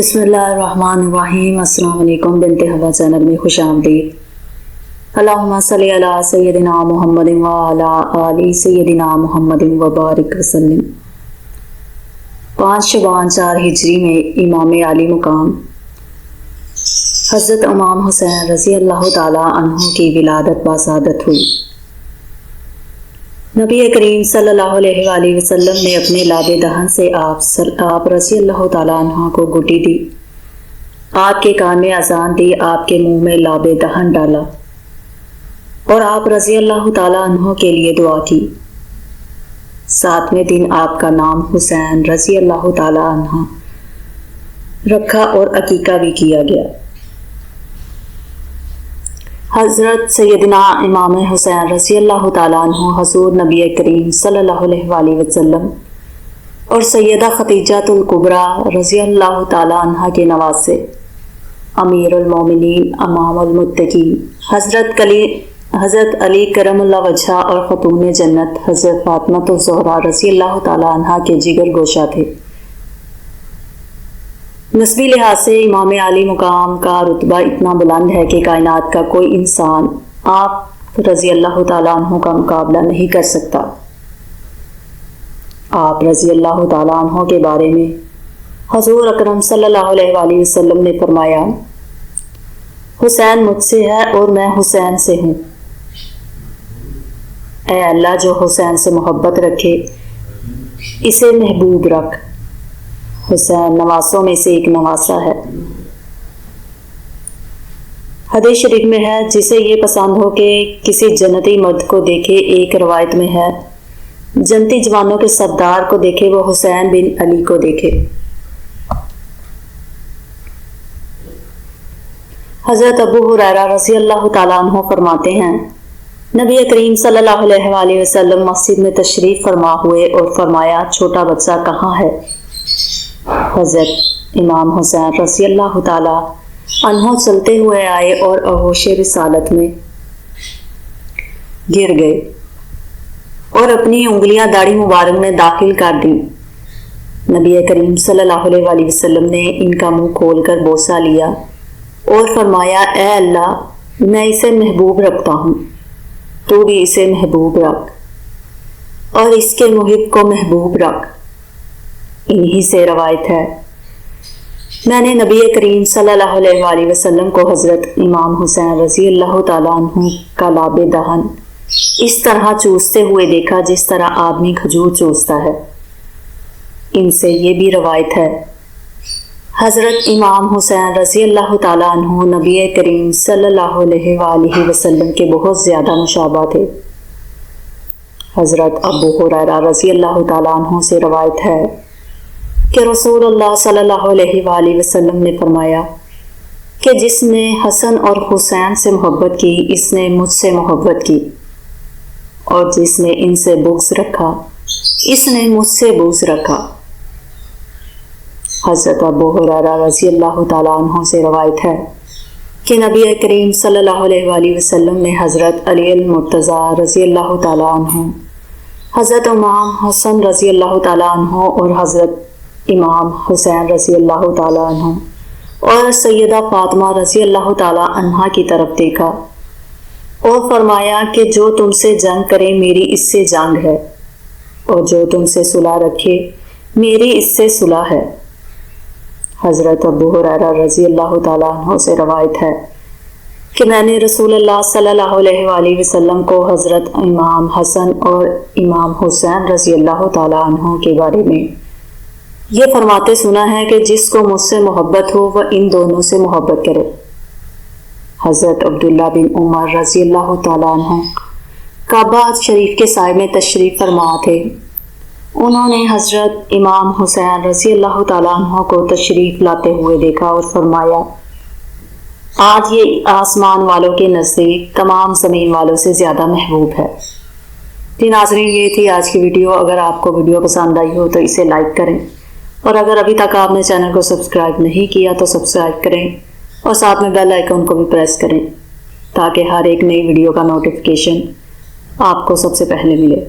بسم اللہ الرحمن الرحیم۔ السلام علیکم، بنت ہوا چینل میں خوش آمدید۔ اللہم صلی علی سیدنا محمد وعلی آل سیدنا محمد وبارک وسلم۔ 5 شعبان 4 ہجری میں امام عالی مقام حضرت امام حسین رضی اللہ تعالی عنہ کی ولادت باسعادت ہوئی۔ نبی کریم صلی اللہ علیہ وآلہ وسلم نے اپنے لاب دہن سے آپ رضی اللہ تعالیٰ عنہ کو گھٹی دی، آپ کے کان میں اذان دی، آپ کے منہ میں لاب دہن ڈالا اور آپ رضی اللہ تعالیٰ عنہ کے لیے دعا کی۔ 7ویں دن آپ کا نام حسین رضی اللہ تعالیٰ عنہ رکھا اور عقیقہ بھی کیا گیا۔ حضرت سیدنا امام حسین رضی اللہ تعالیٰ عنہ حضور نبی کریم صلی اللہ علیہ وآلہ وسلم اور سیدہ خدیجہ الکبریٰ رضی اللہ تعالیٰ عنہ کے نواسے، امیر المومنین امام المتقین حضرت علی کرم اللہ وجہہ اور خاتون جنت حضرت فاطمہ الزہرا رضی اللہ تعالیٰ عنہ کے جگر گوشہ تھے۔ نسبی لحاظ سے امام عالی مقام کا رتبہ اتنا بلند ہے کہ کائنات کا کوئی انسان آپ رضی اللہ تعالیٰ عنہ کا مقابلہ نہیں کر سکتا۔ آپ رضی اللہ تعالیٰ عنہ کے بارے میں حضور اکرم صلی اللہ علیہ وآلہ وسلم نے فرمایا، حسین مجھ سے ہے اور میں حسین سے ہوں۔ اے اللہ، جو حسین سے محبت رکھے اسے محبوب رکھ۔ حسین نواسوں میں سے ایک نواسہ ہے۔ حدیث شریف میں ہے، جسے یہ پسند ہو کہ کسی جنتی مرد کو دیکھے۔ ایک روایت میں ہے، جنتی جوانوں کے سردار کو دیکھے وہ حسین بن علی کو دیکھے۔ حضرت ابو ہریرہ رضی اللہ تعالیٰ عنہ فرماتے ہیں، نبی کریم صلی اللہ علیہ وآلہ وسلم مسجد میں تشریف فرما ہوئے اور فرمایا، چھوٹا بچہ کہاں ہے؟ حضرت امام حسین رضی اللہ تعالی عنہ چلتے ہوئے آئے اور آغوش رسالت میں گر گئے اور اپنی انگلیاں داڑھی مبارک میں داخل کر دیں۔ نبی کریم صلی اللہ علیہ وآلہ وسلم نے ان کا منہ کھول کر بوسہ لیا اور فرمایا، اے اللہ، میں اسے محبوب رکھتا ہوں، تو بھی اسے محبوب رکھ اور اس کے محب کو محبوب رکھ۔ انہی سے روایت ہے، میں نے نبی کریم صلی اللہ علیہ وآلہ وسلم کو حضرت امام حسین رضی اللہ تعالیٰ عنہ کا لاب دہن اس طرح چوستے ہوئے دیکھا جس طرح آدمی کھجور چوستا ہے۔ ان سے یہ بھی روایت ہے، حضرت امام حسین رضی اللہ تعالیٰ عنہ نبی کریم صلی اللہ علیہ وآلہ وسلم کے بہت زیادہ مشابہ تھے۔ حضرت ابو ہریرہ رضی اللہ تعالیٰ عنہ سے روایت ہے کہ رسول اللہ صلی اللہ علیہ وآلہ وسلم نے فرمایا کہ جس نے حسن اور حسین سے محبت کی اس نے مجھ سے محبت کی، اور جس نے ان سے بغض رکھا اس نے مجھ سے بغض رکھا۔ حضرت ابو ہریرہ رضی اللہ تعالیٰ عنہ سے روایت ہے کہ نبی کریم صلی اللہ علیہ وآلہ وسلم نے حضرت علی المرتضیٰ رضی اللہ تعالیٰ عنہ، حضرت امام حسن رضی اللہ تعالیٰ عنہ اور حضرت امام حسین رضی اللہ تعالیٰ عنہ اور سیدہ فاطمہ رضی اللہ تعالیٰ عنہ کی طرف دیکھا اور فرمایا کہ جو تم سے جنگ کرے میری اس سے جنگ ہے، اور جو تم سے صلح رکھے میری اس سے صلح ہے۔ حضرت ابو ہریرہ رضی اللہ تعالیٰ عنہ سے روایت ہے کہ میں نے رسول اللہ صلی اللہ علیہ وآلہ وسلم کو حضرت امام حسن اور امام حسین رضی اللہ تعالیٰ عنہ کے بارے میں یہ فرماتے سنا ہے کہ جس کو مجھ سے محبت ہو وہ ان دونوں سے محبت کرے۔ حضرت عبداللہ بن عمر رضی اللہ تعالیٰ عنہ کعبہ شریف کے سائے میں تشریف فرما تھے۔ انہوں نے حضرت امام حسین رضی اللہ تعالیٰ عنہ کو تشریف لاتے ہوئے دیکھا اور فرمایا، آج یہ آسمان والوں کے نزدیک تمام زمین والوں سے زیادہ محبوب ہے۔ جی ناظرین، یہ تھی آج کی ویڈیو۔ اگر آپ کو ویڈیو پسند آئی ہو تو اسے لائک کریں، اور اگر ابھی تک آپ نے چینل کو سبسکرائب نہیں کیا تو سبسکرائب کریں اور ساتھ میں بیل آئیکن کو بھی پریس کریں تاکہ ہر ایک نئی ویڈیو کا نوٹیفیکیشن آپ کو سب سے پہلے ملے۔